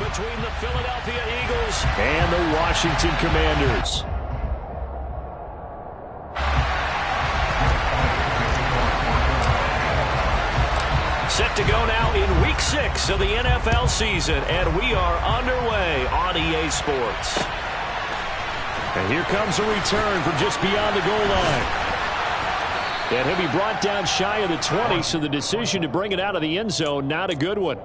between the Philadelphia Eagles and the Washington Commanders. Set to go now in Week 6 of the NFL season, and we are underway on EA Sports. And here comes a return from just beyond the goal line. And he'll be brought down shy of the 20, so the decision to bring it out of the end zone, not a good one.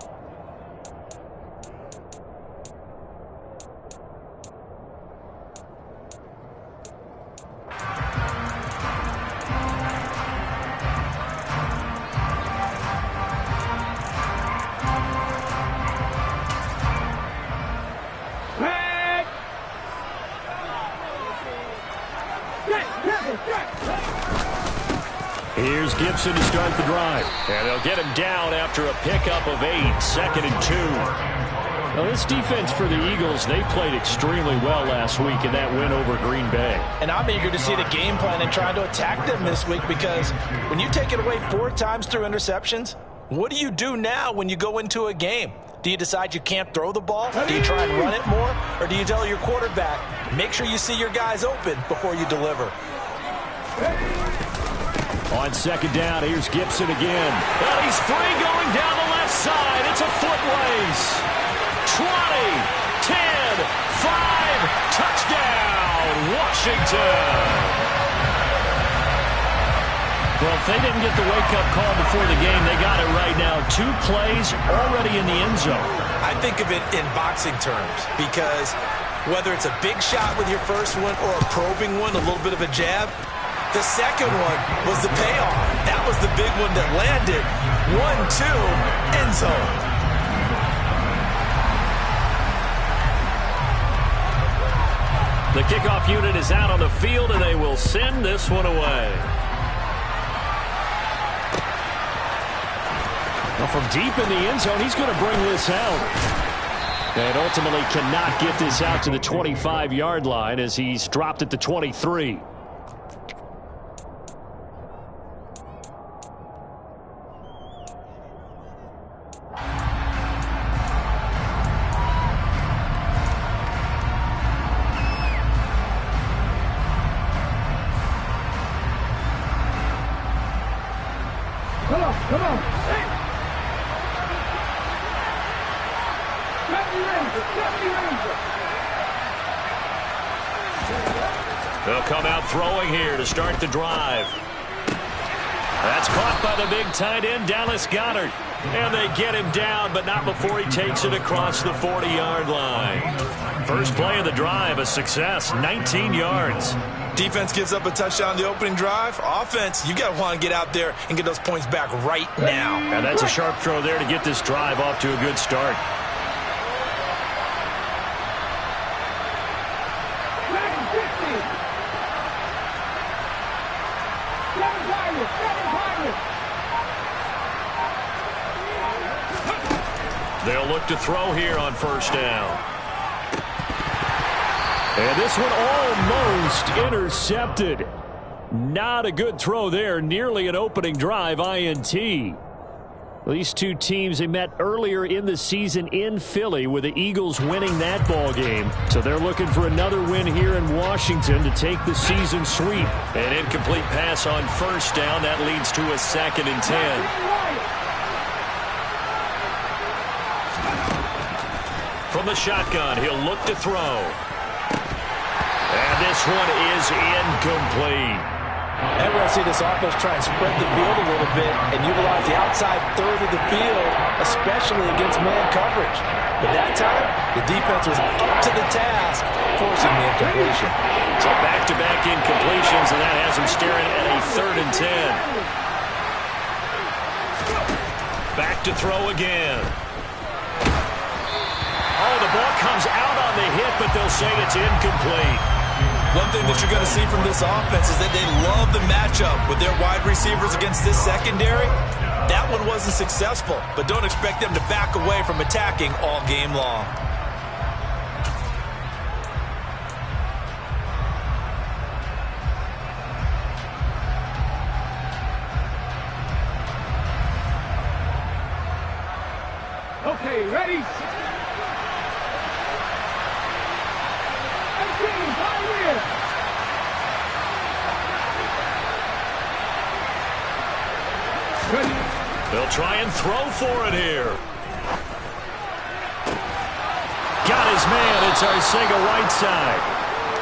Here's Gibson to start the drive. And they'll get him down after a pickup of 8, 2nd and 2. Now, this defense for the Eagles, they played extremely well last week in that win over Green Bay. And I'm eager to see the game plan and trying to attack them this week, because when you take it away 4 times through interceptions, what do you do now when you go into a game? Do you decide you can't throw the ball? Do you try and run it more? Or do you tell your quarterback, make sure you see your guys open before you deliver? On 2nd down, here's Gibson again. Well, he's free going down the left side. It's a foot race. 20, 10, 5, touchdown, Washington. Well, if they didn't get the wake-up call before the game, they got it right now. 2 plays already in the end zone. I think of it in boxing terms, because whether it's a big shot with your first one or a probing one, a little bit of a jab, the second one was the payoff. That was the big one that landed. 1-2, end zone. The kickoff unit is out on the field, and they will send this one away. Well, from deep in the end zone, he's going to bring this out. And ultimately cannot get this out to the 25-yard line as he's dropped at the 23. Come on. They'll come out throwing here to start the drive. That's caught by the big tight end, Dallas Goedert. And they get him down, but not before he takes it across the 40-yard line. First play of the drive, a success, 19 yards. Defense gives up a touchdown on the opening drive. Offense, you got to want to get out there and get those points back right now. And that's a sharp throw there to get this drive off to a good start. They'll look to throw here on first down. And this one almost intercepted. Not a good throw there. Nearly an opening drive INT. These two teams, they met earlier in the season in Philly with the Eagles winning that ball game. So they're looking for another win here in Washington to take the season sweep. An incomplete pass on first down. That leads to a 2nd and 10. From the shotgun, he'll look to throw. And this one is incomplete. And we're going to see this offense try and spread the field a little bit and utilize the outside third of the field, especially against man coverage. But that time, the defense was up to the task, forcing the incompletion. So back-to-back incompletions, and that has him staring at a 3rd and 10. Back to throw again. Oh, the ball comes out on the hit, but they'll say it's incomplete. One thing that you're going to see from this offense is that they love the matchup with their wide receivers against this secondary. That one wasn't successful, but don't expect them to back away from attacking all game long. Okay, ready? They'll try and throw for it here. Got his man. It's Arcega-Whiteside.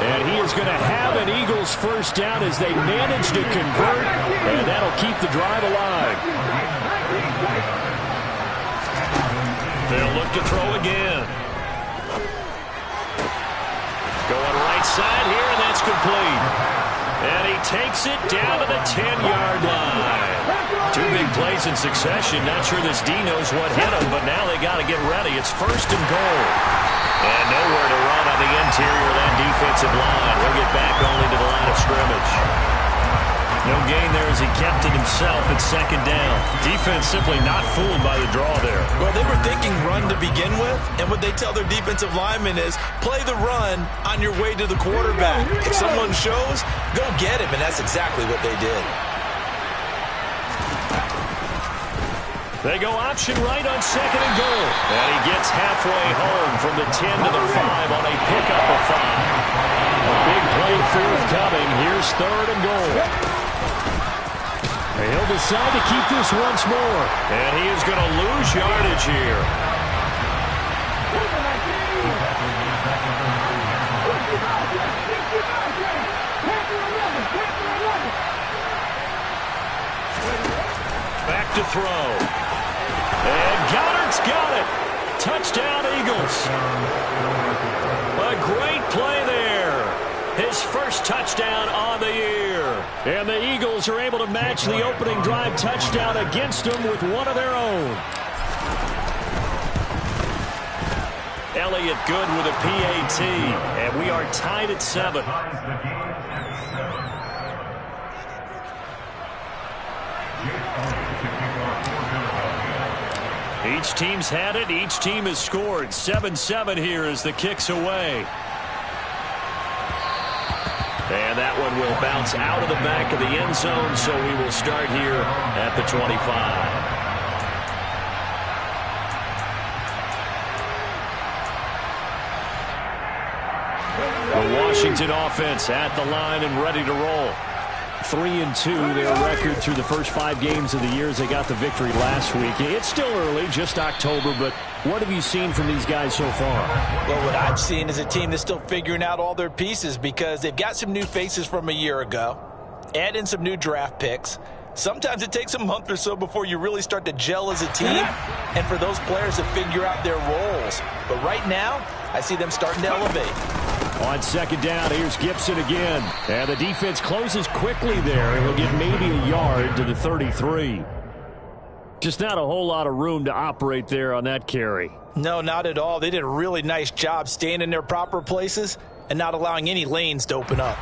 And he is going to have an Eagles first down as they manage to convert, and that'll keep the drive alive. They'll look to throw again. Going right side here, and that's complete. And he takes it down to the 10-yard line. Two big plays in succession. Not sure this D knows what hit him, but now they got to get ready. It's first and goal. And nowhere to run on the interior of that defensive line. He'll get back only to the line of scrimmage. No gain there as he kept it himself at second down. Defense simply not fooled by the draw there. Well, they were thinking run to begin with, and what they tell their defensive linemen is play the run on your way to the quarterback. If someone shows, go get him, and that's exactly what they did. They go option right on second and goal. And he gets halfway home from the 10 to the 5 on a pickup of 5. A big play forthcoming. Here's third and goal. He'll decide to keep this once more. And he is going to lose yardage here. Back to throw. And Goddard's got it. Touchdown, Eagles. A great play there. His first touchdown on the year. And the Eagles are able to match the opening drive touchdown against them with one of their own. Elliott good with a PAT. And we are tied at 7. Each team's had it. Each team has scored. 7-7 here as the kick's away. And that one will bounce out of the back of the end zone, so we will start here at the 25. The Washington offense at the line and ready to roll. 3-2 their record through the first 5 games of the year as they got the victory last week. It's still early, just October, but what have you seen from these guys so far? Well, what I've seen is a team that's still figuring out all their pieces because they've got some new faces from a year ago, add in some new draft picks. Sometimes it takes a month or so before you really start to gel as a team and for those players to figure out their roles. But right now, I see them starting to elevate. On second down, here's Gibson again. And the defense closes quickly there. It'll get maybe a yard to the 33. Just not a whole lot of room to operate there on that carry. No, not at all. They did a really nice job staying in their proper places and not allowing any lanes to open up.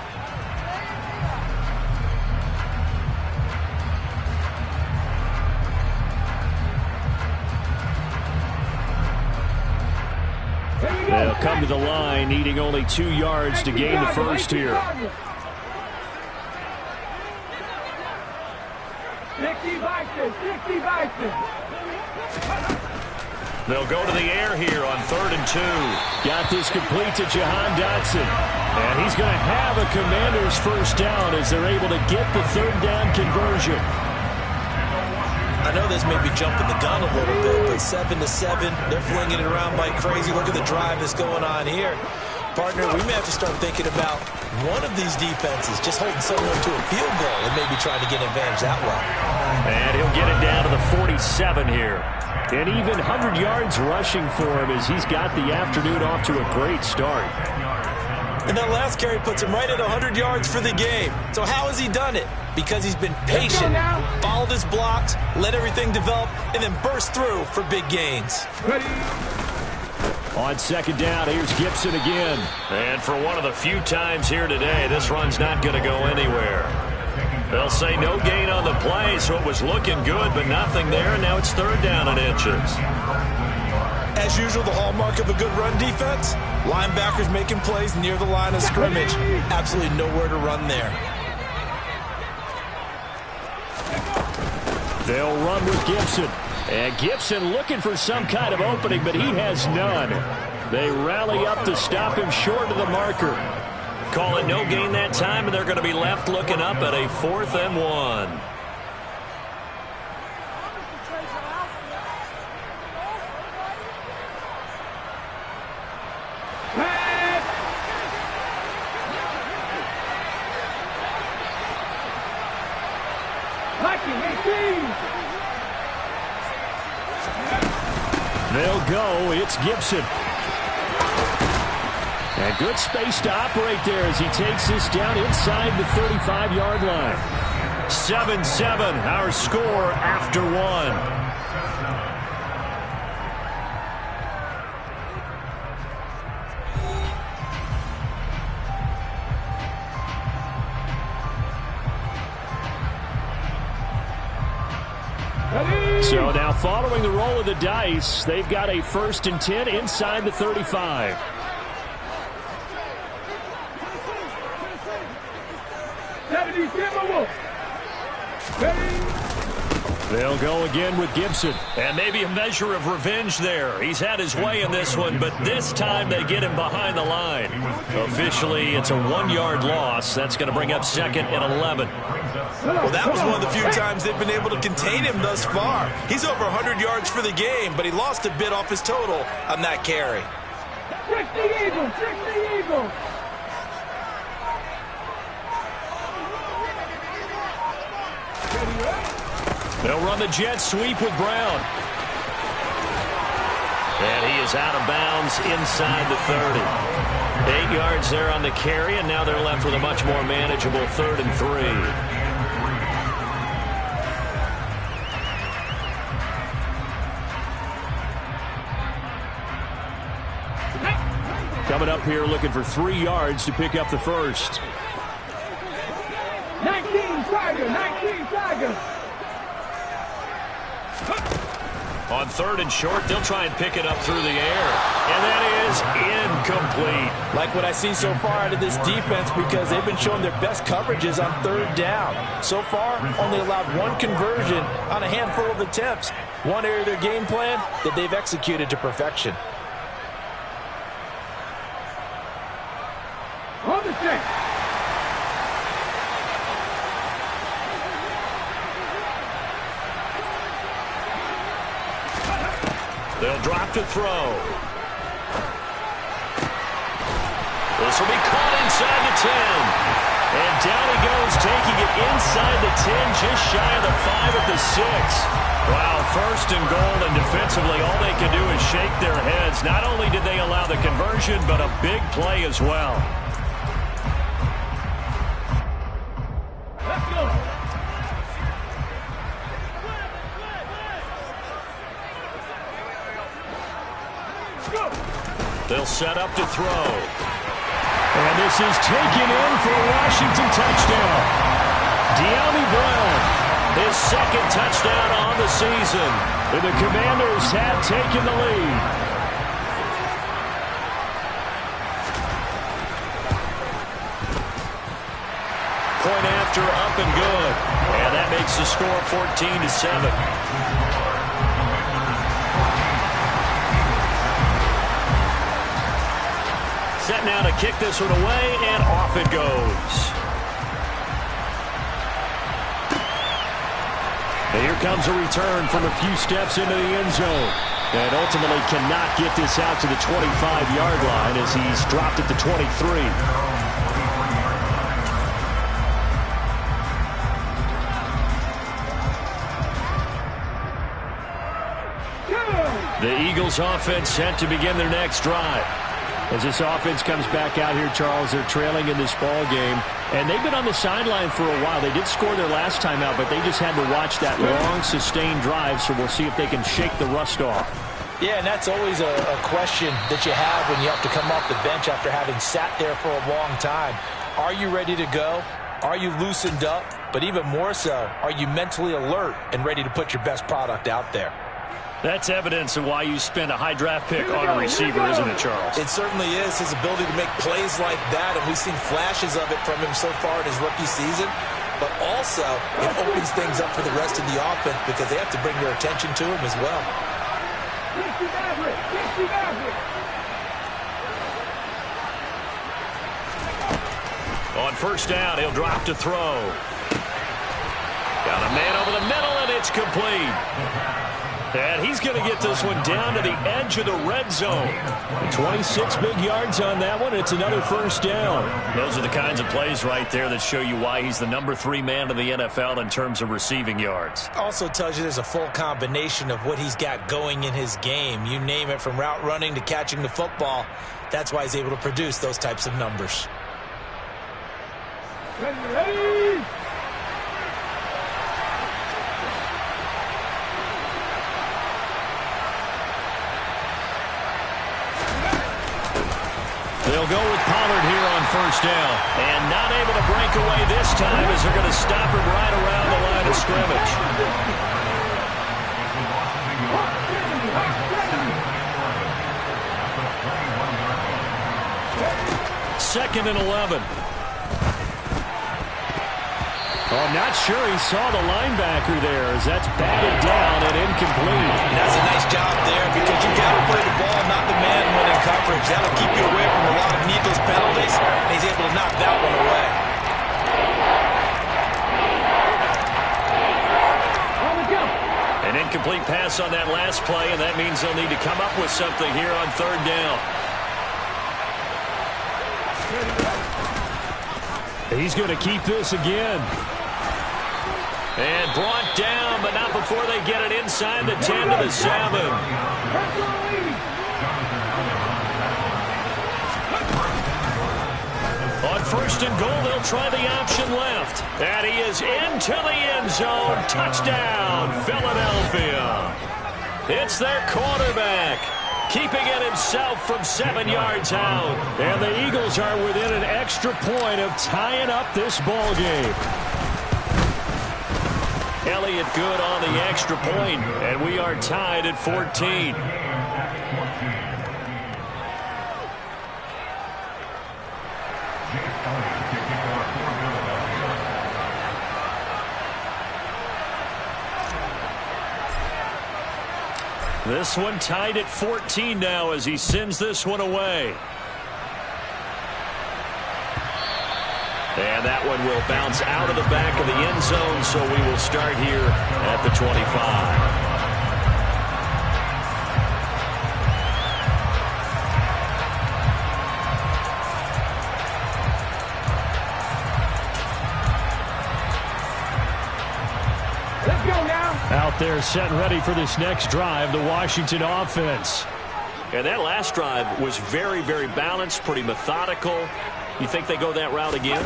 They'll come to the line, needing only 2 yards to gain the first here. They'll go to the air here on 3rd and 2. Got this complete to Jahan Dotson. And he's going to have a Commander's first down as they're able to get the 3rd down conversion. I know this may be jumping the gun a little bit, but 7-7, they're flinging it around like crazy. Look at the drive that's going on here. Partner, we may have to start thinking about one of these defenses just holding someone to a field goal and maybe trying to get advantage that way. And he'll get it down to the 47 here. And even 100 yards rushing for him as he's got the afternoon off to a great start. And that last carry puts him right at 100 yards for the game. So how has he done it? Because he's been patient, followed his blocks, let everything develop, and then burst through for big gains. On second down, here's Gibson again. And for one of the few times here today, this run's not going to go anywhere. They'll say no gain on the play, so it was looking good, but nothing there, and now it's 3rd down and inches. As usual, the hallmark of a good run defense, linebackers making plays near the line of scrimmage. Absolutely nowhere to run there. They'll run with Gibson. And Gibson looking for some kind of opening, but he has none. They rally up to stop him short of the marker. Call it no gain that time, and they're going to be left looking up at a 4th and 1. go. It's Gibson. And good space to operate there as he takes this down inside the 35-yard line. 7-7, our score after one. So now following the roll of the dice, they've got a 1st and 10 inside the 35. They'll go again with Gibson. And maybe a measure of revenge there. He's had his way in this one, but this time they get him behind the line. Officially, it's a 1-yard loss. That's going to bring up 2nd and 11. Well, that was one of the few times they've been able to contain him thus far. He's over 100 yards for the game, but he lost a bit off his total on that carry. Trick the Eagle! Trick the Eagle! They'll run the jet sweep with Brown. And he is out of bounds inside the 30. 8 yards there on the carry, and now they're left with a much more manageable 3rd and 3. Coming up here looking for 3 yards to pick up the first. 19 Tiger! 19 Tiger! On 3rd and short, they'll try and pick it up through the air. And that is incomplete. Like what I see so far out of this defense, because they've been showing their best coverages on 3rd down. So far, only allowed 1 conversion on a handful of attempts. One area of their game plan that they've executed to perfection. On the check! They'll drop to throw. This will be caught inside the 10. And down he goes, taking it inside the 10, just shy of the 5 at the 6. Wow, 1st and goal, and defensively all they can do is shake their heads. Not only did they allow the conversion, but a big play as well. Let's go! They'll set up to throw. And this is taken in for a Washington touchdown. De'Ami Brown, His 2nd touchdown on the season. and the Commanders have taken the lead. Point after, up and good. And that makes the score 14-7. Set now to kick this one away, and off it goes. And here comes a return from a few steps into the end zone. And ultimately cannot get this out to the 25-yard line as he's dropped at the 23. The Eagles offense set to begin their next drive. As this offense comes back out here, Charles, they're trailing in this ball game. And they've been on the sideline for a while. They did score their last time out, but they just had to watch that long, sustained drive. So we'll see if they can shake the rust off. Yeah, and that's always a question that you have when you have to come off the bench after having sat there for a long time. Are you ready to go? Are you loosened up? But even more so, are you mentally alert and ready to put your best product out there? That's evidence of why you spend a high draft pick on a receiver, isn't it, Charles? It certainly is. His ability to make plays like that, and we've seen flashes of it from him so far in his rookie season. But also, it opens things up for the rest of the offense because they have to bring their attention to him as well. On 1st down, he'll drop to throw. Got a man over the middle, and it's complete. And he's going to get this one down to the edge of the red zone. 26 big yards on that one. It's another first down. Those are the kinds of plays right there that show you why he's the number 3 man in the NFL in terms of receiving yards. Also tells you there's a full combination of what he's got going in his game. You name it, from route running to catching the football. That's why he's able to produce those types of numbers. Ready. They'll go with Pollard here on first down. And not able to break away this time as they're going to stop him right around the line of scrimmage. Second and 11. Oh, I'm not sure he saw the linebacker there as that's batted down and incomplete. That's a nice job there because you got to play the ball, not the man when in coverage. That'll keep you away from a lot of needless penalties, and he's able to knock that one away. An incomplete pass on that last play, and that means they'll need to come up with something here on third down. He's going to keep this again. And brought down, but not before they get it inside the 10 to the 7. On first and goal, they'll try the option left. And he is into the end zone. Touchdown, Philadelphia. It's their quarterback, keeping it himself from 7 yards out. And the Eagles are within an extra point of tying up this ball game. Elliott good on the extra point, and we are tied at 14. This one tied at 14 now as he sends this one away. And that one will bounce out of the back of the end zone, so we will start here at the 25. Out there set and ready for this next drive, the Washington offense. And that last drive was very, very balanced, pretty methodical. You think they go that route again?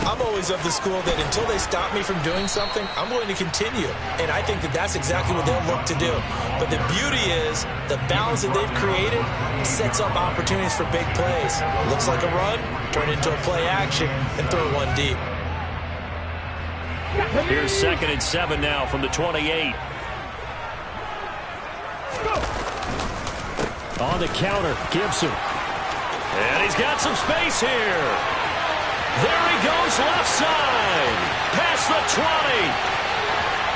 I'm always of the school that until they stop me from doing something, I'm going to continue. And I think that that's exactly what they'll look to do. But the beauty is the balance that they've created sets up opportunities for big plays. Looks like a run, turn it into a play action, and throw one deep. Here's 2nd and 7 now from the 28. On the counter, Gibson. And he's got some space here. There he goes left side. Past the 20.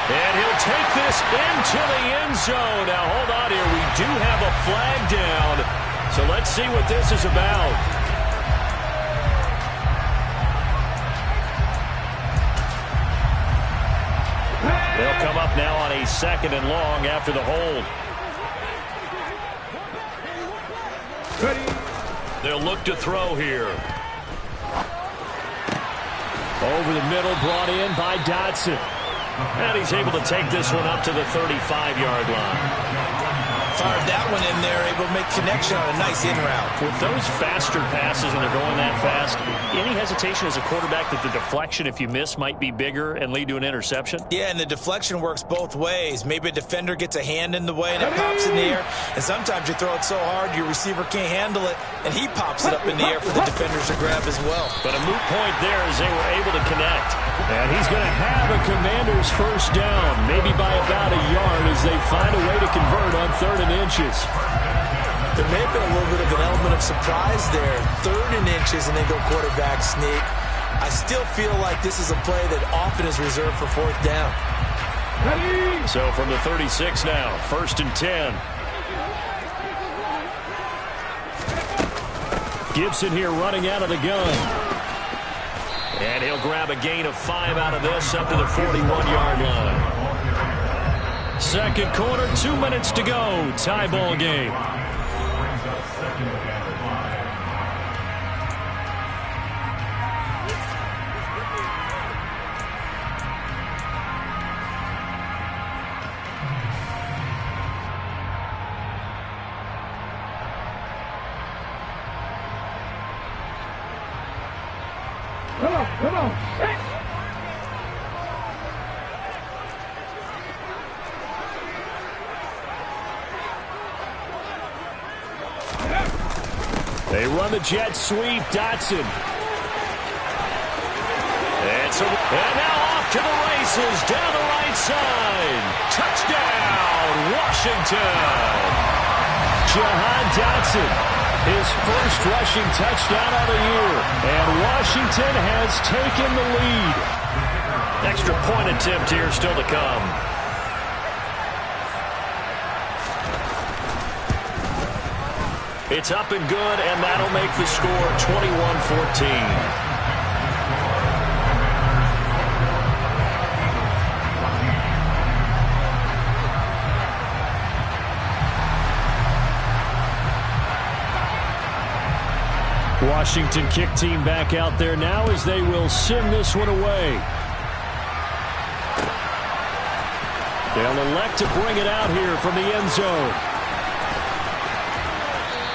And he'll take this into the end zone. Now, hold on here. We do have a flag down. So let's see what this is about. They'll come up now on a 2nd and long after the hold. Ready. They'll look to throw here. Over the middle, brought in by Dotson. And he's able to take this one up to the 35-yard line. Fired that one in there, able to make connection on a nice in route. With those faster passes and they're going that fast, any hesitation as a quarterback that the deflection, if you miss, might be bigger and lead to an interception? Yeah, and the deflection works both ways. Maybe a defender gets a hand in the way and it pops in the air. And sometimes you throw it so hard your receiver can't handle it, and he pops it up in the air for the defenders to grab as well. But a moot point there as they were able to connect. And he's going to have a Commanders first down, maybe by about a yard as they find a way to convert on 3rd and inches. There may have been a little bit of an element of surprise there. 3rd and inches, and they go quarterback sneak. I still feel like this is a play that often is reserved for 4th down. Ready. So from the 36 now, 1st and 10. Gibson here running out of the gun. And he'll grab a gain of 5 out of this up to the 41-yard line. Second quarter, 2 minutes to go. Tie ball game. Come on. Hey. They run the jet sweep. Dotson. And now off to the races down the right side. Touchdown, Washington. Jahan Dotson. His first rushing touchdown of the year. And Washington has taken the lead. Extra point attempt here still to come. It's up and good, and that'll make the score 21-14. Washington kick team back out there now as they will send this one away. They'll elect to bring it out here from the end zone.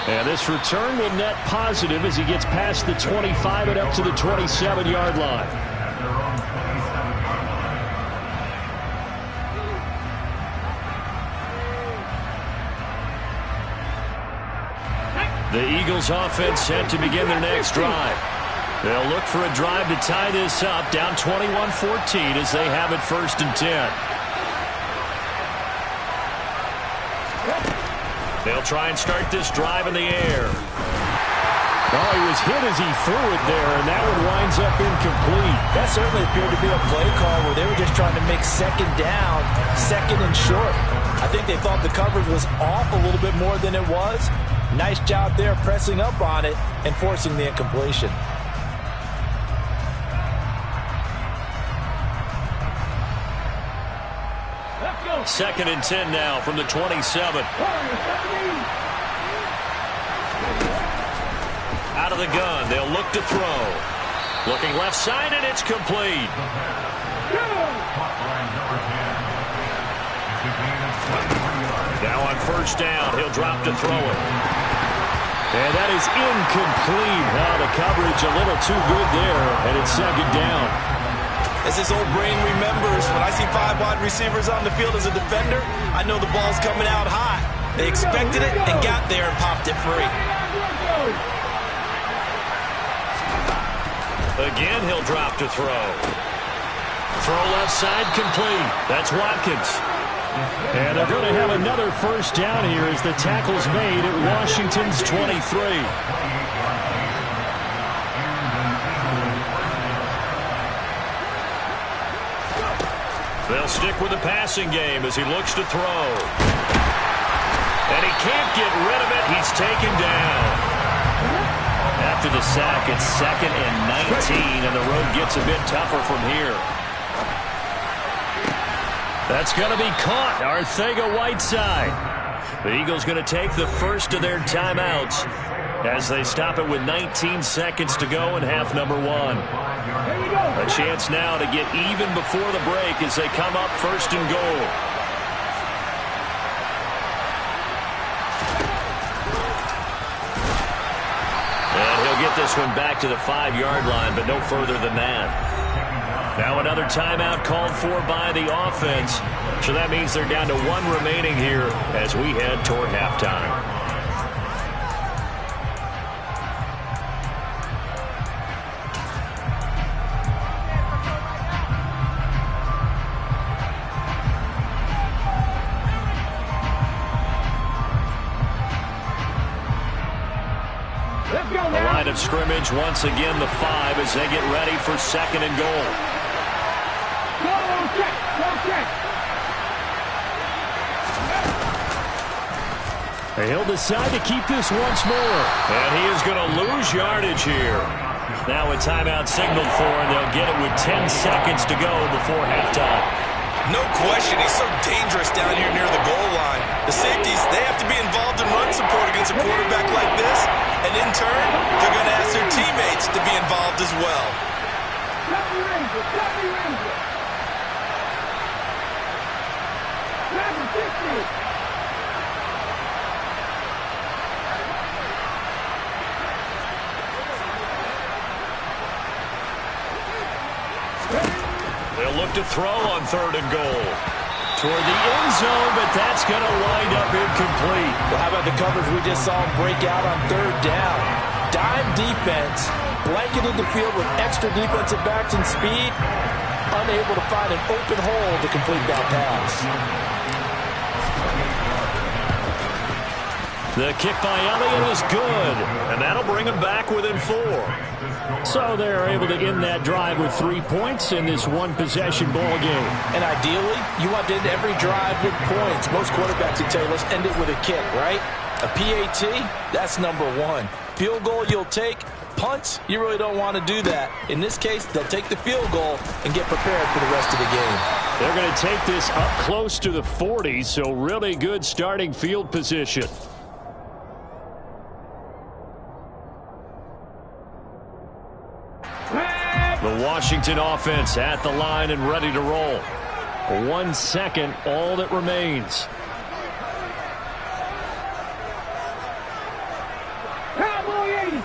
And this return will net positive as he gets past the 25 and up to the 27-yard line. The Eagles offense set to begin their next drive. They'll look for a drive to tie this up, down 21-14 as they have it 1st and 10. They'll try and start this drive in the air. Oh, he was hit as he threw it there, and that one winds up incomplete. That certainly appeared to be a play call where they were just trying to make second down, second and short. I think they thought the coverage was off a little bit more than it was. Nice job there pressing up on it and forcing the incompletion. Second and 10 now from the 27. Out of the gun, they'll look to throw. Looking left side, and it's complete. Now on 1st down, he'll drop to throw it. And that is incomplete. Oh, the coverage a little too good there, and it's 2nd down. As this old brain remembers, when I see 5 wide receivers on the field as a defender, I know the ball's coming out high. They expected it and got there and popped it free. Again, he'll drop to throw. Throw left side complete. That's Watkins. And they're going to have another 1st down here as the tackle's made at Washington's 23. They'll stick with the passing game as he looks to throw. And he can't get rid of it. He's taken down. After the sack, it's 2nd and 19, and the road gets a bit tougher from here. That's going to be caught. Arcega-Whiteside. The Eagles going to take the first of their timeouts as they stop it with 19 seconds to go in half number 1. A chance now to get even before the break as they come up 1st and goal. And he'll get this one back to the 5-yard line, but no further than that. Now another timeout called for by the offense. So that means they're down to 1 remaining here as we head toward halftime. The line of scrimmage once again the 5 as they get ready for 2nd and goal. He'll decide to keep this once more. And he is going to lose yardage here. Now a timeout signaled for, and they'll get it with 10 seconds to go before halftime. No question, he's so dangerous down here near the goal line. The safeties, they have to be involved in run support against a quarterback like this, and in turn, they're going to ask their teammates to be involved as well. Copy Ranger, copy Ranger. Number 60. They'll look to throw on 3rd and goal. Toward the end zone, but that's going to wind up incomplete. Well, how about the coverage we just saw him break out on 3rd down? Dime defense, blanketed the field with extra defensive backs and speed, unable to find an open hole to complete that pass. The kick by Elliott is good, and that'll bring him back within 4. So they're able to end that drive with 3 points in this one-possession ball game. And ideally, you want to end every drive with points. Most quarterbacks would tell you, let's end it with a kick, right? A PAT, that's number 1. Field goal you'll take. Punts, you really don't want to do that. In this case, they'll take the field goal and get prepared for the rest of the game. They're going to take this up close to the 40, so really good starting field position. The Washington offense at the line and ready to roll. 1 second, all that remains. Cowboy 80.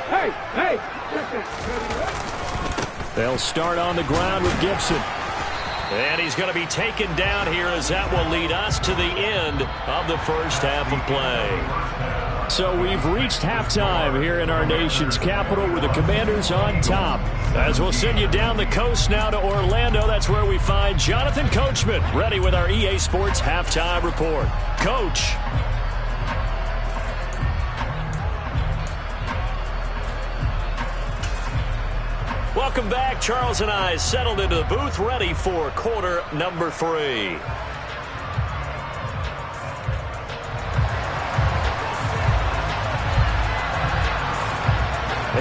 Hey, hey. They'll start on the ground with Gibson. And he's going to be taken down here as that will lead us to the end of the first half of play. So we've reached halftime here in our nation's capital with the Commanders on top. As we'll send you down the coast now to Orlando, that's where we find Jonathan Coachman ready with our EA Sports halftime report. Coach. Welcome back. Charles and I settled into the booth ready for quarter number 3.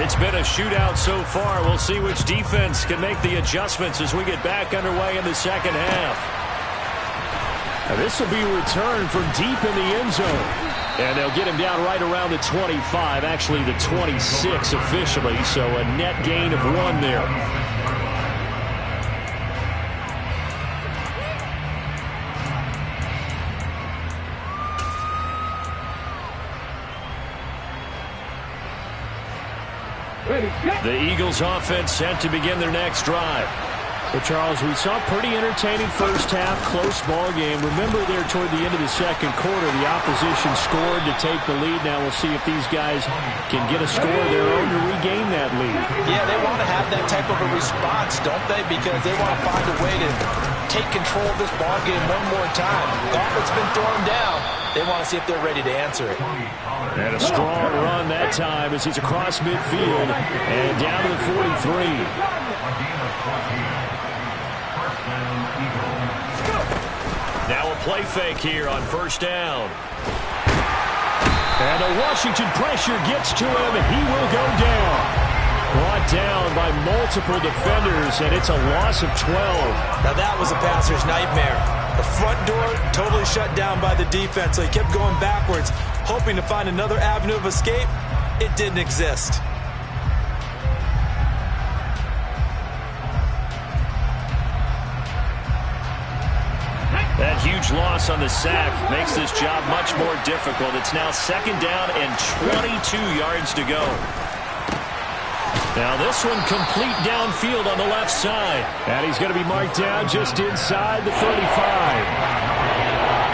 It's been a shootout so far. We'll see which defense can make the adjustments as we get back underway in the second half. Now this will be returned from deep in the end zone. And they'll get him down right around the 25, actually the 26 officially, so a net gain of 1 there. The Eagles offense set to begin their next drive. Well, Charles, we saw a pretty entertaining first half, close ball game. Remember there toward the end of the second quarter, the opposition scored to take the lead. Now we'll see if these guys can get a score of their own to regain that lead. Yeah, they want to have that type of a response, don't they? Because they want to find a way to take control of this ball game one more time. The offense been thrown down. They want to see if they're ready to answer it. And a strong run that time as he's across midfield and down to the 43. Now a play fake here on first down. And the Washington pressure gets to him, and he will go down. Brought down by multiple defenders, and it's a loss of 12. Now that was a passer's nightmare. The front door totally shut down by the defense, so he kept going backwards, hoping to find another avenue of escape. It didn't exist. That huge loss on the sack makes this job much more difficult. It's now second down and 22 yards to go. Now this one complete downfield on the left side. And he's going to be marked down just inside the 35.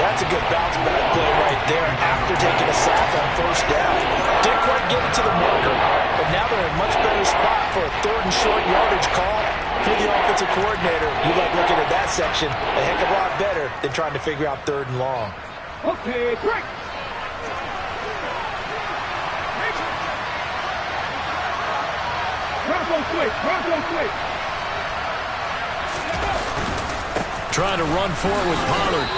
That's a good bounce back play right there after taking a sack on first down. Didn't quite get it to the marker, but now they're in a much better spot for a 3rd and short yardage call. For the offensive coordinator, you like looking at that section a heck of a lot better than trying to figure out 3rd and long. Okay, break. Bronco quick, Bronco quick. Trying to run forward with Pollard.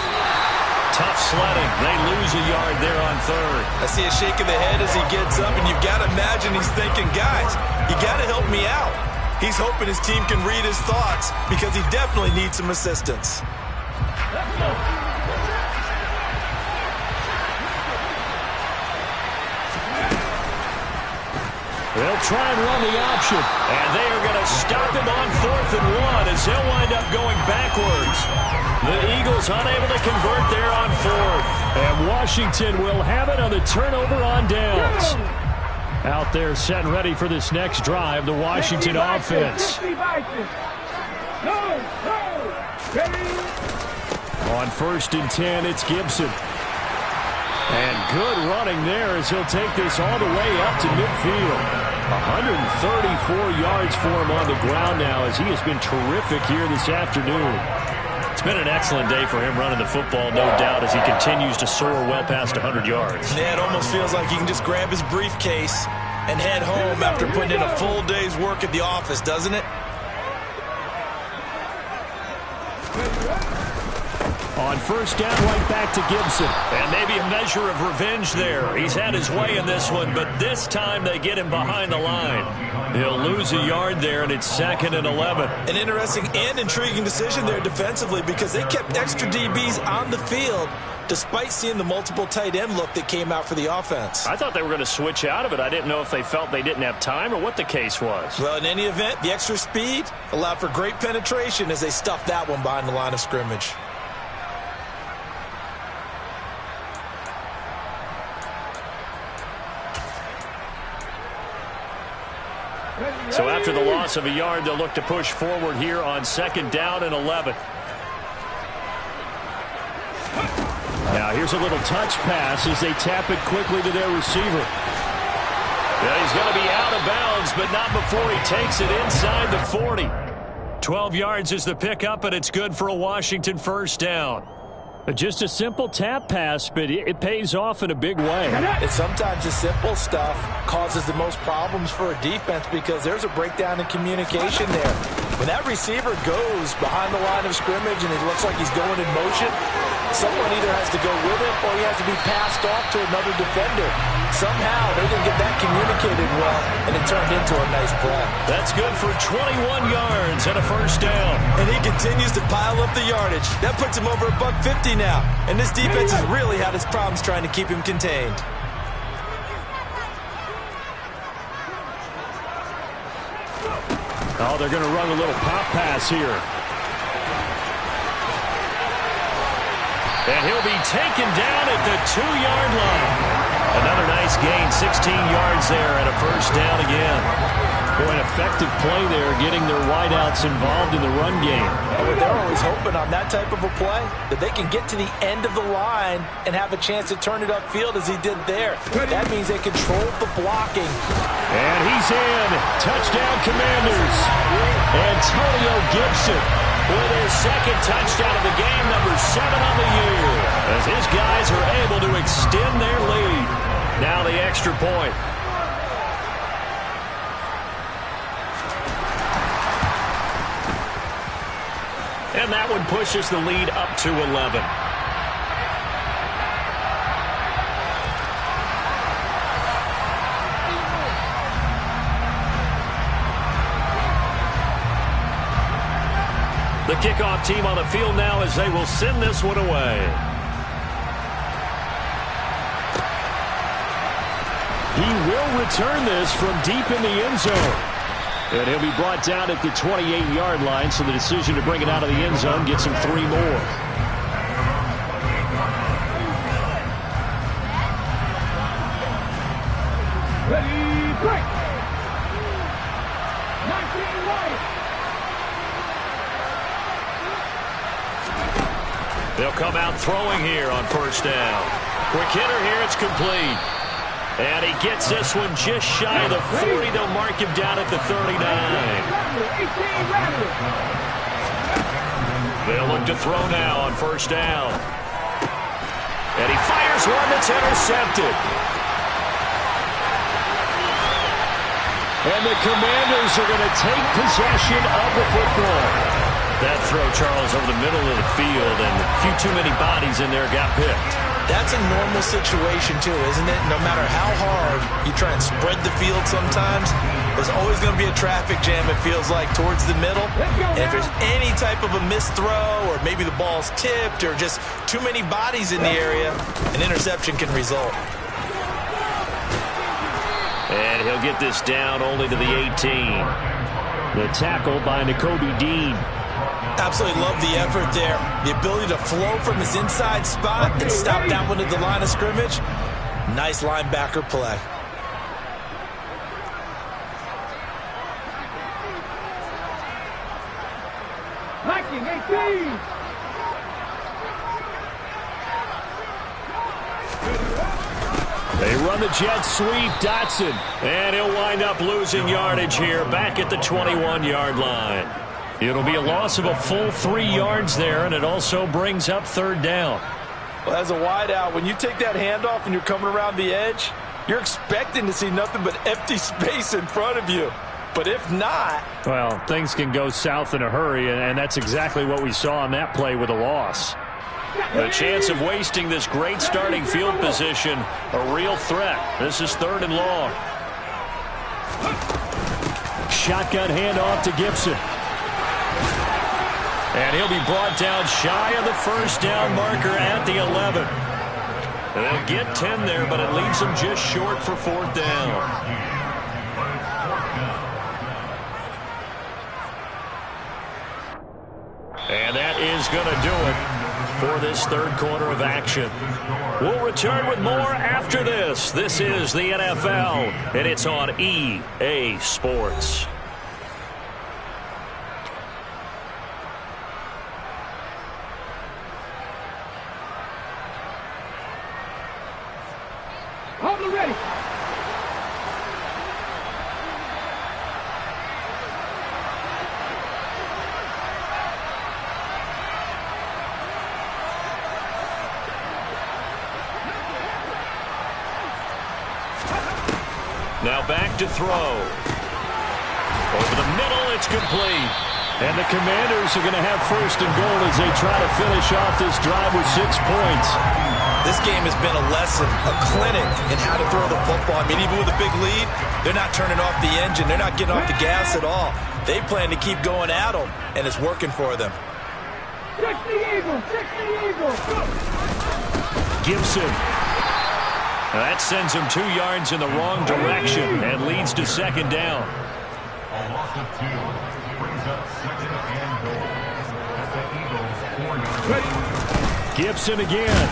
Tough sledding. They lose a yard there on 3rd. I see a shake of the head as he gets up, and you've got to imagine he's thinking, guys, you got to help me out. He's hoping his team can read his thoughts because he definitely needs some assistance. They'll try and run the option. And they are going to stop him on 4th and 1 as he'll wind up going backwards. The Eagles unable to convert there on 4th. And Washington will have it on the turnover on downs. Out there set and ready for this next drive, the Washington offense. On 1st and 10, it's Gibson. And good running there as he'll take this all the way up to midfield. 134 yards for him on the ground now as he has been terrific here this afternoon. It's been an excellent day for him running the football, no doubt, as he continues to soar well past 100 yards. Yeah, it almost feels like he can just grab his briefcase and head home after putting in a full day's work at the office, doesn't it? On 1st down, right back to Gibson. And maybe a measure of revenge there. He's had his way in this one, but this time they get him behind the line. He'll lose a yard there, and it's 2nd and 11. An interesting and intriguing decision there defensively because they kept extra DBs on the field despite seeing the multiple tight end look that came out for the offense. I thought they were going to switch out of it. I didn't know if they felt they didn't have time or what the case was. Well, in any event, the extra speed allowed for great penetration as they stuffed that one behind the line of scrimmage. So after the loss of a yard, they'll look to push forward here on 2nd down and 11. Now here's a little touch pass as they tap it quickly to their receiver. Yeah, he's going to be out of bounds, but not before he takes it inside the 40. 12 yards is the pickup, and it's good for a Washington 1st down. Just a simple tap pass, but it pays off in a big way. And sometimes the simple stuff causes the most problems for a defense because there's a breakdown in communication there. When that receiver goes behind the line of scrimmage and it looks like he's going in motion, someone either has to go with him or he has to be passed off to another defender. Somehow they didn't get that communicated well, and it turned into a nice play. That's good for 21 yards and a 1st down. And he continues to pile up the yardage. That puts him over $150 now. And this defense has really had its problems trying to keep him contained. Oh, they're going to run a little pop pass here. And he'll be taken down at the 2-yard line. Another nice gain, 16 yards there and a 1st down again. Boy, an effective play there, getting their wideouts involved in the run game. And they're always hoping on that type of a play that they can get to the end of the line and have a chance to turn it upfield as he did there. That means they control the blocking. And he's in. Touchdown, Commanders. Antonio Gibson with his 2nd touchdown of the game, number 7 on the year, as his guys are able to extend their lead. Now the extra point. And that one pushes the lead up to 11. The kickoff team on the field now as they will send this one away. He will return this from deep in the end zone. And he'll be brought down at the 28-yard line, so the decision to bring it out of the end zone gets him 3 more. Ready, break! 19 right! They'll come out throwing here on 1st down. Quick hitter here, it's complete. And he gets this one just shy of the 40. They'll mark him down at the 39. They'll look to throw now on 1st down. And he fires one that's intercepted. And the Commanders are going to take possession of the football. That throw, Charles, over the middle of the field, and a few too many bodies in there got picked. That's a normal situation too, isn't it? No matter how hard you try and spread the field sometimes, there's always going to be a traffic jam, it feels like, towards the middle. And if there's any type of a missed throw, or maybe the ball's tipped, or just too many bodies in the area, an interception can result. And he'll get this down only to the 18. The tackle by Nakobe Dean. Absolutely love the effort there. The ability to flow from his inside spot and stop that one at the line of scrimmage. Nice linebacker play. They run the jet sweep. Dotson. And he'll wind up losing yardage here back at the 21-yard line. It'll be a loss of a full 3 yards there, and it also brings up third down. Well, as a wideout, when you take that handoff and you're coming around the edge, you're expecting to see nothing but empty space in front of you. But if not... well, things can go south in a hurry, and that's exactly what we saw on that play with a loss. The chance of wasting this great starting field position, a real threat. This is 3rd and long. Shotgun handoff to Gibson. And he'll be brought down shy of the first down marker at the 11. They'll get 10 there, but it leaves them just short for 4th down. And that is going to do it for this 3rd quarter of action. We'll return with more after this. This is the NFL, and it's on EA Sports. Ready. Now back to throw. Over the middle, it's complete. And the Commanders are going to have 1st and goal as they try to finish off this drive with 6 points. This game has been a lesson, a clinic in how to throw the football. I mean, even with a big lead, they're not turning off the engine. They're not getting off the gas at all. They plan to keep going at them, and it's working for them. 60 Eagles, 60 Eagles. Gibson. That sends him 2 yards in the wrong direction and leads to 2nd down. A loss of 2 brings up 2nd and goal at the Eagles' 4-yard line. Gibson again.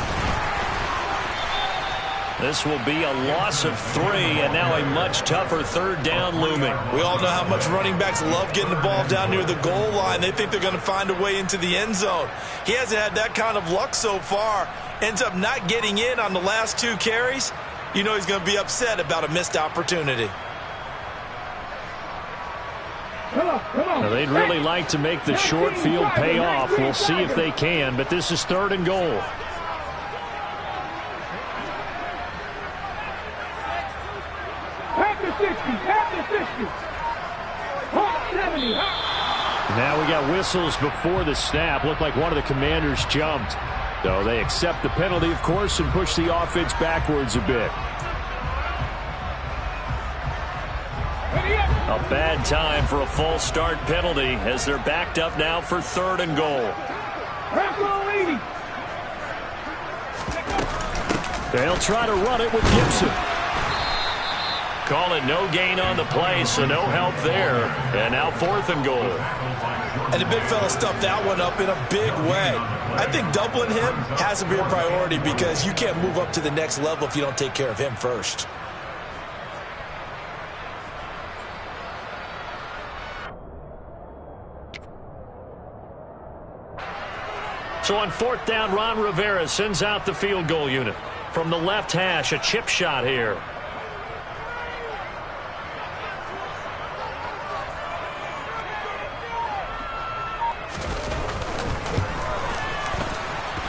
This will be a loss of 3, and now a much tougher 3rd down looming. We all know how much running backs love getting the ball down near the goal line. They think they're going to find a way into the end zone. He hasn't had that kind of luck so far. Ends up not getting in on the last 2 carries. You know he's going to be upset about a missed opportunity. Now, they'd really like to make the short field pay off. We'll see if they can, but this is 3rd and goal. After 60, after 60. Hot 70. Now we got whistles before the snap. Looked like one of the Commanders jumped. So they accept the penalty, of course, and push the offense backwards a bit. A bad time for a false start penalty as they're backed up now for 3rd and goal. They'll try to run it with Gibson. Call it no gain on the play, so no help there. And now 4th and goal. And the big fella stuffed that one up in a big way. I think doubling him has to be a priority because you can't move up to the next level if you don't take care of him first. So on 4th down, Ron Rivera sends out the field goal unit. From the left hash, a chip shot here.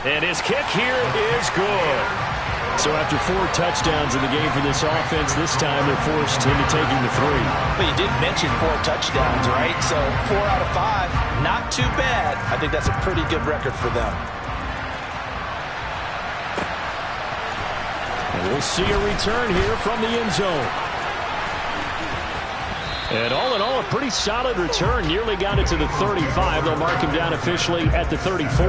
And his kick here is good. So after 4 touchdowns in the game for this offense, this time they're forced into taking the 3. But you did mention 4 touchdowns, right? So 4 out of 5, not too bad. I think that's a pretty good record for them. We'll see a return here from the end zone. And all in all, a pretty solid return. Nearly got it to the 35. They'll mark him down officially at the 34.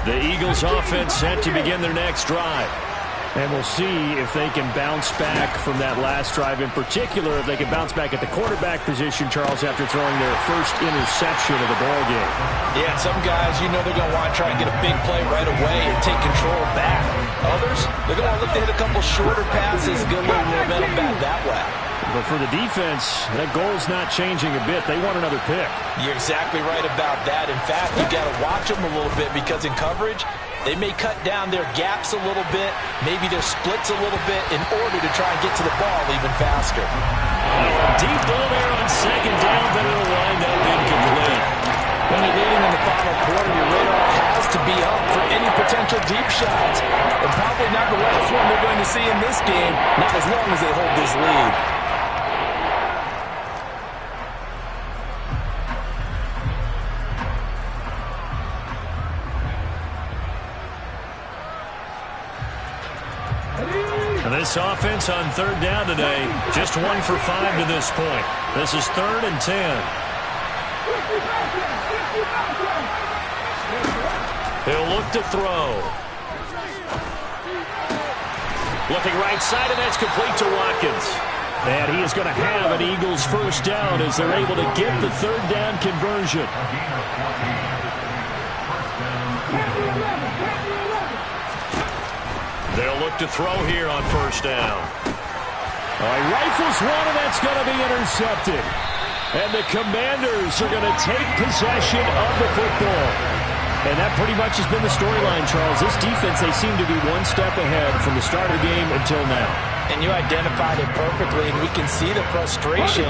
The Eagles offense set to begin their next drive. And we'll see if they can bounce back from that last drive. In particular, if they can bounce back at the quarterback position, Charles, after throwing their first interception of the ballgame. Yeah, some guys, you know they're going to want to try and get a big play right away and take control back. Others, they're going to look to hit a couple shorter passes and get a little momentum back that way. But for the defense, that goal's not changing a bit. They want another pick. You're exactly right about that. In fact, you got to watch them a little bit because in coverage, they may cut down their gaps a little bit, maybe their splits a little bit in order to try and get to the ball even faster. Deep ball there on second down, but it'll wind up incomplete. When you're leading in the final quarter, your radar has to be up for any potential deep shots. And probably not the last one they're going to see in this game, not as long as they hold this lead. This offense on third down today, just 1 for 5 to this point. This is 3rd and 10. He'll look to throw. Looking right side, and that's complete to Watkins. And he is going to have an Eagles first down as they're able to get the third down conversion. They'll look to throw here on first down. He rifles one, and that's going to be intercepted. And the Commanders are going to take possession of the football. And that pretty much has been the storyline, Charles. This defense, they seem to be one step ahead from the start of the game until now. And you identified it perfectly, and we can see the frustration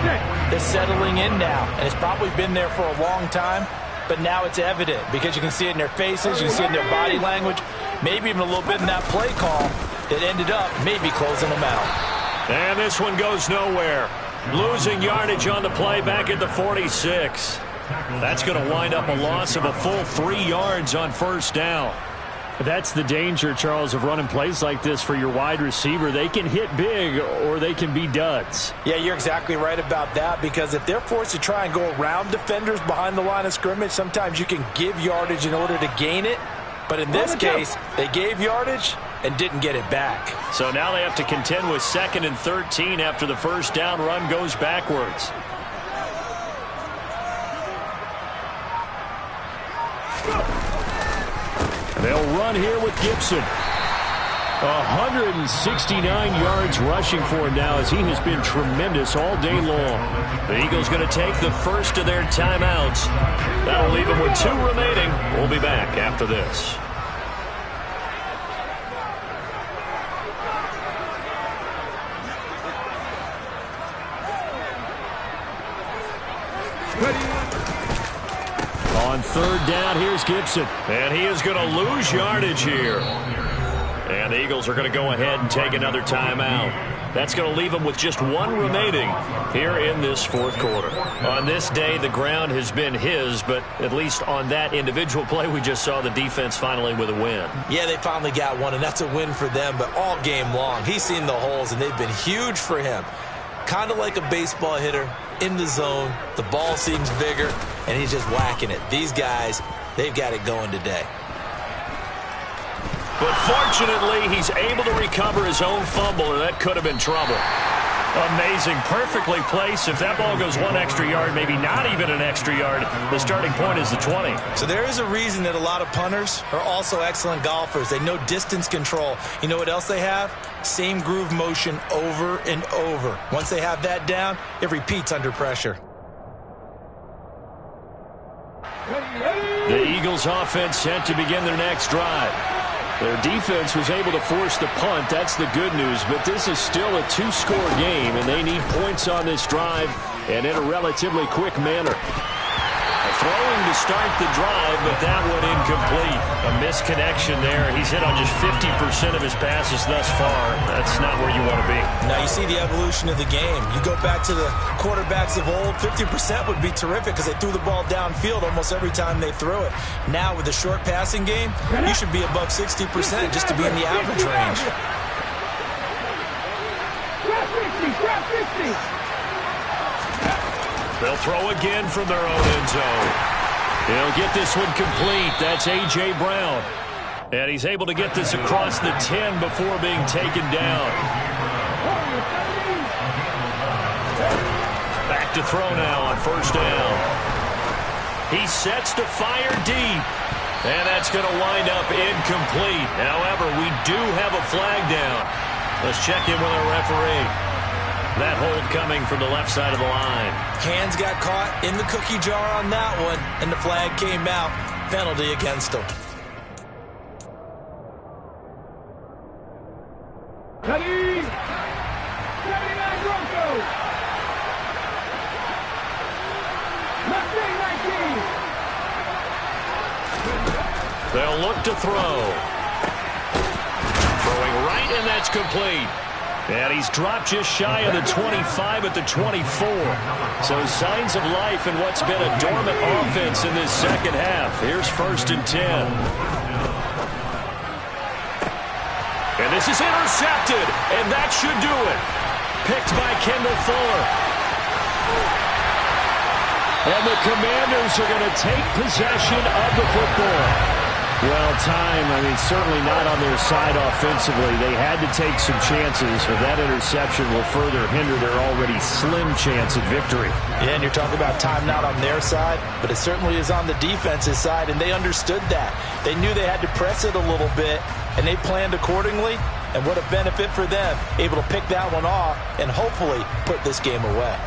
that's settling in now. And it's probably been there for a long time, but now it's evident because you can see it in their faces, you can see it in their body language, maybe even a little bit in that play call that ended up maybe closing them out. And this one goes nowhere. Losing yardage on the play back at the 46. That's going to wind up a loss of a full 3 yards on first down. That's the danger, Charles, of running plays like this for your wide receiver. They can hit big or they can be duds. Yeah, you're exactly right about that because if they're forced to try and go around defenders behind the line of scrimmage, sometimes you can give yardage in order to gain it. But in this case, they gave yardage and didn't get it back. So now they have to contend with 2nd and 13 after the first down run goes backwards. They'll run here with Gibson. 169 yards rushing for him now as he has been tremendous all day long. The Eagles going to take the first of their timeouts. That'll leave them with 2 remaining. We'll be back after this. On third down, here's Gibson. And he is going to lose yardage here. And the Eagles are going to go ahead and take another timeout. That's going to leave them with just 1 remaining here in this 4th quarter. On this day, the ground has been his, but at least on that individual play, we just saw the defense finally with a win. Yeah, they finally got one, and that's a win for them, but all game long, he's seen the holes, and they've been huge for him. Kind of like a baseball hitter in the zone. The ball seems bigger, and he's just whacking it. These guys, they've got it going today. But fortunately, he's able to recover his own fumble, or that could have been trouble. Amazing. Perfectly placed. If that ball goes 1 extra yard, maybe not even an extra yard, the starting point is the 20. So there is a reason that a lot of punters are also excellent golfers. They know distance control. You know what else they have? Same groove motion over and over. Once they have that down, it repeats under pressure. The Eagles offense set to begin their next drive. Their defense was able to force the punt. That's the good news. But this is still a 2-score game, and they need points on this drive and in a relatively quick manner. A throwing to start the drive, but that one incomplete. A misconnection there. He's hit on just 50% of his passes thus far. That's not where you want to be. Now you see the evolution of the game. You go back to the quarterbacks of old, 50% would be terrific because they threw the ball downfield almost every time they threw it. Now with the short passing game, you should be above 60% just to be in the average range. Grab 50. They'll throw again from their own end zone. He'll get this one complete. That's A.J. Brown. And he's able to get this across the 10 before being taken down. Back to throw now on first down. He sets to fire deep. And that's going to wind up incomplete. However, we do have a flag down. Let's check in with our referee. That hold coming from the left side of the line. Hands got caught in the cookie jar on that one, and the flag came out. Penalty against him. Ready? 79 Broncos. Left wing 19. They'll look to throw. Throwing right, and that's complete. And he's dropped just shy of the 25 at the 24. So signs of life in what's been a dormant offense in this second half. Here's 1st and 10. And this is intercepted, and that should do it. Picked by Kendall Fuller. And the Commanders are going to take possession of the football. Well, time, certainly not on their side offensively. They had to take some chances, but that interception will further hinder their already slim chance at victory. Yeah, and you're talking about time not on their side, but it certainly is on the defense's side, and they understood that. They knew they had to press it a little bit, and they planned accordingly, and what a benefit for them, able to pick that one off and hopefully put this game away.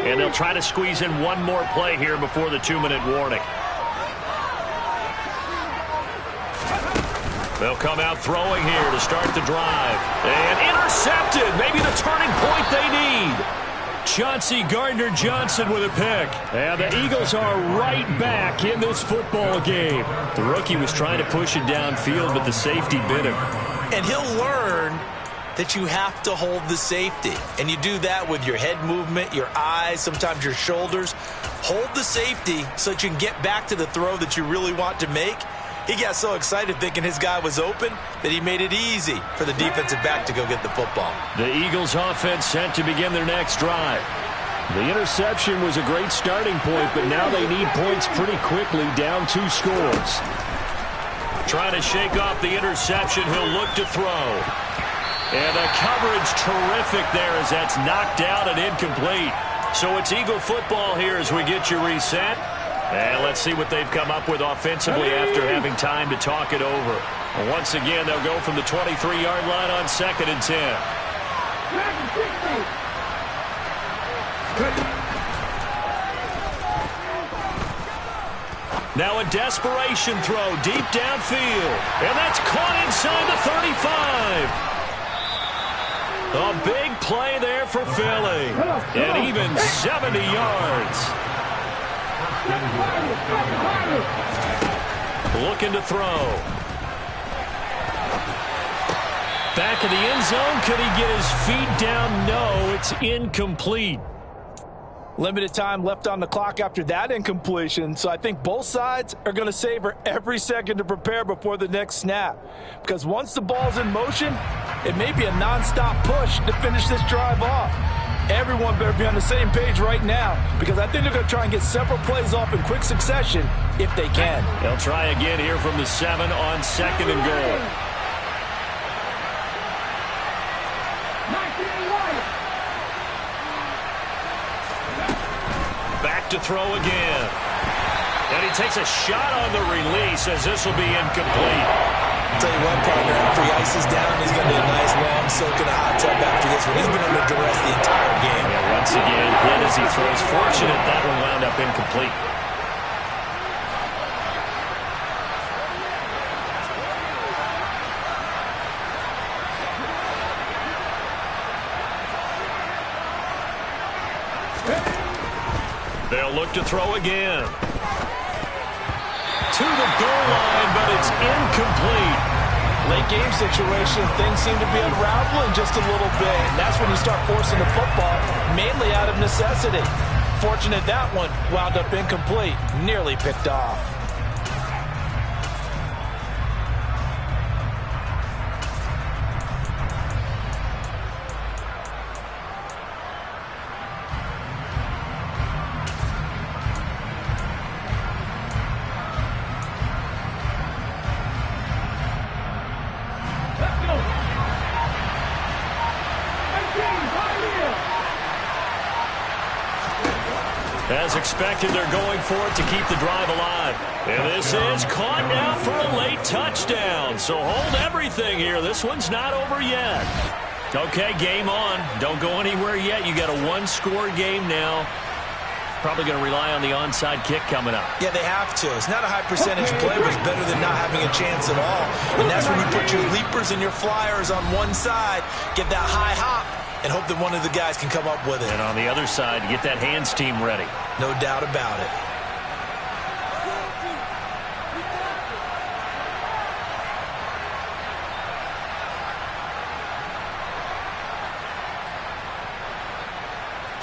And they'll try to squeeze in one more play here before the 2-minute warning. They'll come out throwing here to start the drive. And intercepted. Maybe the turning point they need. Chauncey Gardner-Johnson with a pick. And the Eagles are right back in this football game. The rookie was trying to push it downfield, but the safety bit him. And he'll learn that you have to hold the safety. And you do that with your head movement, your eyes, sometimes your shoulders. Hold the safety so that you can get back to the throw that you really want to make. He got so excited thinking his guy was open that he made it easy for the defensive back to go get the football. The Eagles offense set to begin their next drive. The interception was a great starting point, but now they need points pretty quickly, down 2 scores. Trying to shake off the interception, he'll look to throw. And the coverage terrific there as that's knocked out and incomplete. So it's Eagle football here as we get you reset. And let's see what they've come up with offensively after having time to talk it over. And once again, they'll go from the 23-yard line on 2nd and 10. Now a desperation throw deep downfield. And that's caught inside the 35. A big play there for Philly. And even 70 yards. Looking to throw. Back in the end zone. Could he get his feet down? No, it's incomplete. Limited time left on the clock after that incompletion, so I think both sides are going to savor every second to prepare before the next snap. Because once the ball's in motion, it may be a nonstop push to finish this drive off. Everyone better be on the same page right now, because I think they're going to try and get several plays off in quick succession if they can. They'll try again here from the 7 on 2nd and goal. Back to throw again. And he takes a shot on the release as this will be incomplete. I'll tell you what, partner, after he ices down, he's going to be a nice long soak in a hot tub after this one. He's been under duress the entire game. Yeah, once again, hit as he throws. Fortunate that one wound up incomplete. They'll look to throw again. To the goal line, but it's incomplete. Late game situation, things seem to be unraveling just a little bit. And that's when you start forcing the football, mainly out of necessity. Fortunate that one wound up incomplete, nearly picked off. As expected, they're going for it to keep the drive alive. And this is caught now for a late touchdown. So hold everything here. This one's not over yet. Okay, game on. Don't go anywhere yet. You got a one-score game now. Probably going to rely on the onside kick coming up. Yeah, they have to. It's not a high percentage play, but it's better than not having a chance at all. And that's when you put your leapers and your flyers on one side, get that high hop, and hope that one of the guys can come up with it. And on the other side, get that hands team ready. No doubt about it.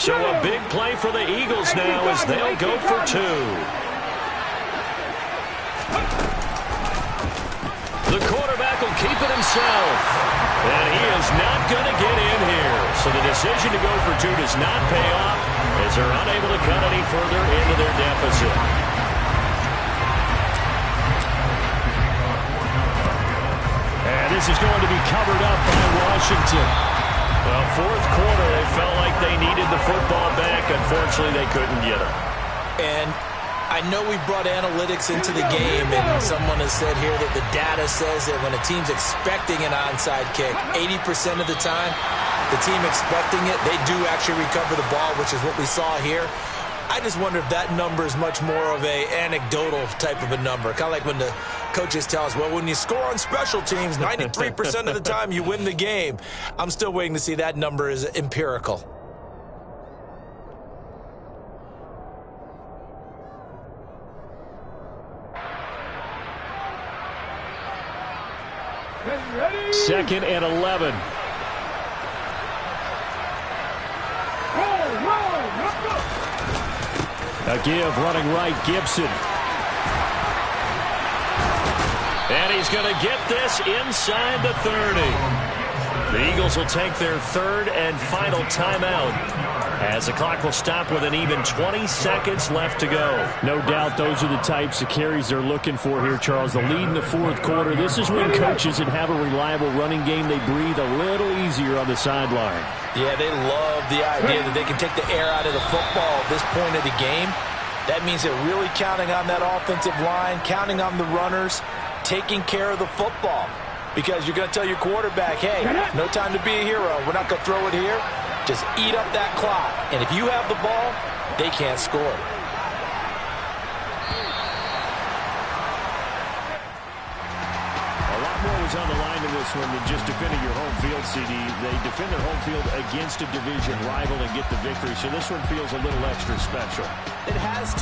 So a big play for the Eagles now as they'll go for two. The quarterback will keep it himself. And he is not going to get in here. So the decision to go for two does not pay off as they're unable to cut any further into their deficit. And this is going to be covered up by Washington. Well, fourth quarter, they felt like they needed the football back. Unfortunately, they couldn't get it. And I know we brought analytics into the game, and someone has said here that the data says that when a team's expecting an onside kick, 80% of the time, the team expecting it, they do actually recover the ball, which is what we saw here. I just wonder if that number is much more of a anecdotal type of a number. Kind of like when the coaches tell us, well, when you score on special teams, 93% of the time you win the game. I'm still waiting to see that number is empirical. Second and 11. A give running right, Gibson. And he's going to get this inside the 30. The Eagles will take their third and final timeout as the clock will stop with an even 20 seconds left to go. No doubt those are the types of carries they're looking for here, Charles. The lead in the fourth quarter. This is when coaches that have a reliable running game, they breathe a little easier on the sideline. Yeah, they love the idea that they can take the air out of the football at this point of the game. That means they're really counting on that offensive line, counting on the runners, taking care of the football. Because you're going to tell your quarterback, hey, no time to be a hero. We're not going to throw it here. Just eat up that clock. And if you have the ball, they can't score. A lot more was on the line in this one than just defending your home field, CD. They defend their home field against a division rival and get the victory. So this one feels a little extra special. It has to.